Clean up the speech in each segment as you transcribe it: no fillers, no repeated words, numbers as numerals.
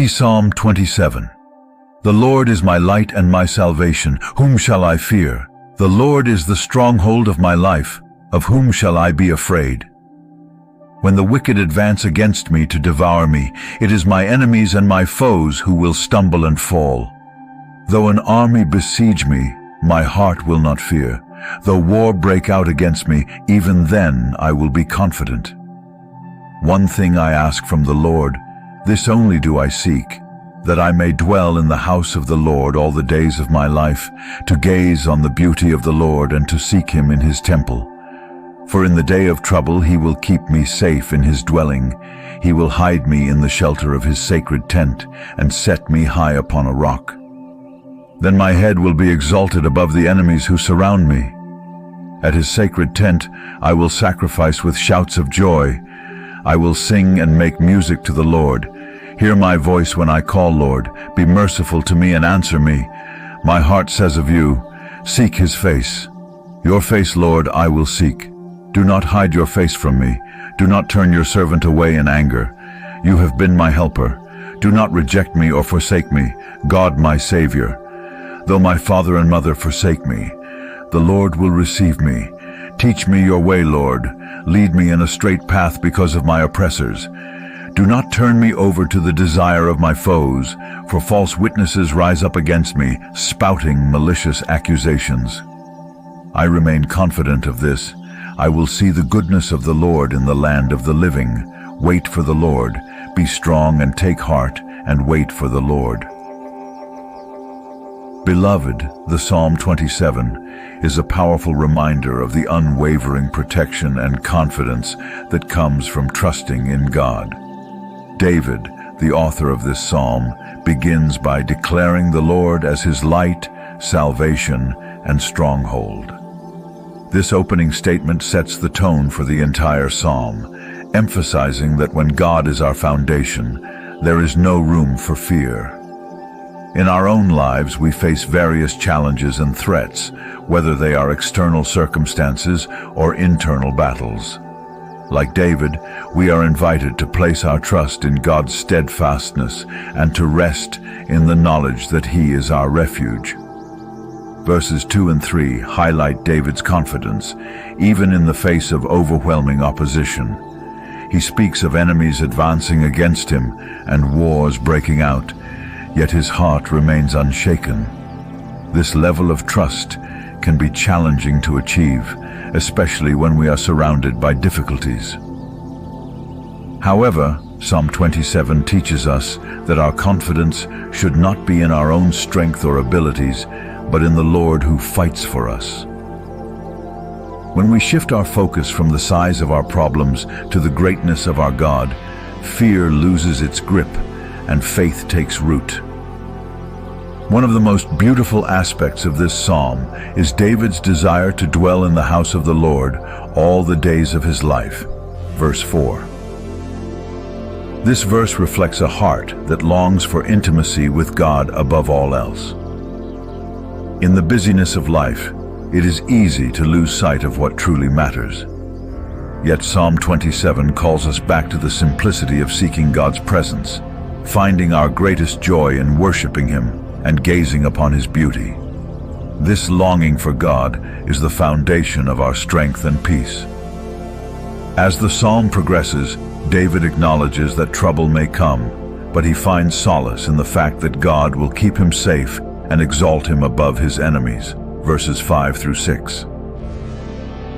Psalm 27. The Lord is my light and my salvation. Whom shall I fear? The Lord is the stronghold of my life. Of whom shall I be afraid? When the wicked advance against me to devour me, it is my enemies and my foes who will stumble and fall. Though an army besiege me, my heart will not fear. Though war break out against me, even then I will be confident. One thing I ask from the Lord, this only do I seek, that I may dwell in the house of the Lord all the days of my life, to gaze on the beauty of the Lord and to seek him in his temple. For in the day of trouble he will keep me safe in his dwelling. He will hide me in the shelter of his sacred tent and set me high upon a rock. Then my head will be exalted above the enemies who surround me. At his sacred tent I will sacrifice with shouts of joy. I will sing and make music to the Lord. Hear my voice when I call, Lord. Be merciful to me and answer me. My heart says of you, seek his face. Your face, Lord, I will seek. Do not hide your face from me. Do not turn your servant away in anger. You have been my helper. Do not reject me or forsake me, God my Savior. Though my father and mother forsake me, the Lord will receive me. Teach me your way, Lord. Lead me in a straight path because of my oppressors. Do not turn me over to the desire of my foes, for false witnesses rise up against me, spouting malicious accusations. I remain confident of this. I will see the goodness of the Lord in the land of the living. Wait for the Lord. Be strong and take heart, and wait for the Lord. Beloved, the Psalm 27 is a powerful reminder of the unwavering protection and confidence that comes from trusting in God. David, the author of this psalm, begins by declaring the Lord as his light, salvation, and stronghold. This opening statement sets the tone for the entire psalm, emphasizing that when God is our foundation, there is no room for fear. In our own lives, we face various challenges and threats, whether they are external circumstances or internal battles. Like David, we are invited to place our trust in God's steadfastness and to rest in the knowledge that he is our refuge. Verses 2 and 3 highlight David's confidence, even in the face of overwhelming opposition. He speaks of enemies advancing against him and wars breaking out, yet his heart remains unshaken. This level of trust can be challenging to achieve, especially when we are surrounded by difficulties. However, Psalm 27 teaches us that our confidence should not be in our own strength or abilities, but in the Lord who fights for us. When we shift our focus from the size of our problems to the greatness of our God, fear loses its grip and faith takes root. One of the most beautiful aspects of this psalm is David's desire to dwell in the house of the Lord all the days of his life. Verse 4. This verse reflects a heart that longs for intimacy with God above all else. In the busyness of life, it is easy to lose sight of what truly matters. Yet Psalm 27 calls us back to the simplicity of seeking God's presence, finding our greatest joy in worshiping him and gazing upon his beauty. This longing for God is the foundation of our strength and peace. As the psalm progresses, David acknowledges that trouble may come, but he finds solace in the fact that God will keep him safe and exalt him above his enemies. Verses 5 through 6.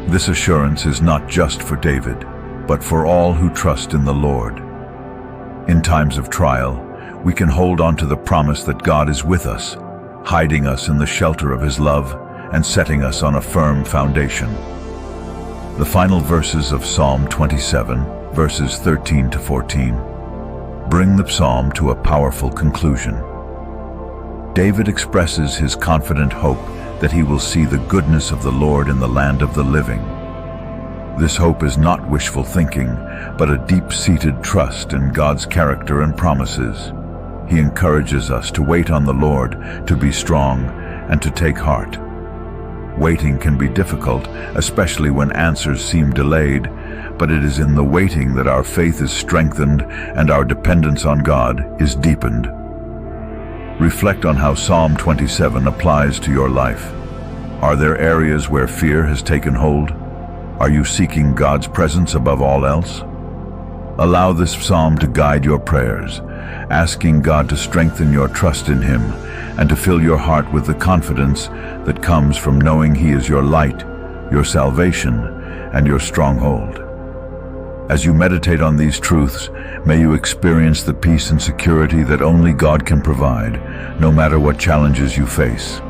This assurance is not just for David, but for all who trust in the Lord. In times of trial, we can hold on to the promise that God is with us, hiding us in the shelter of his love and setting us on a firm foundation. The final verses of Psalm 27, verses 13 to 14, bring the psalm to a powerful conclusion. David expresses his confident hope that he will see the goodness of the Lord in the land of the living. This hope is not wishful thinking, but a deep-seated trust in God's character and promises. He encourages us to wait on the Lord, to be strong, and to take heart. Waiting can be difficult, especially when answers seem delayed, but it is in the waiting that our faith is strengthened and our dependence on God is deepened. Reflect on how Psalm 27 applies to your life. Are there areas where fear has taken hold? Are you seeking God's presence above all else? Allow this psalm to guide your prayers, asking God to strengthen your trust in Him and to fill your heart with the confidence that comes from knowing He is your light, your salvation, and your stronghold. As you meditate on these truths, may you experience the peace and security that only God can provide, no matter what challenges you face.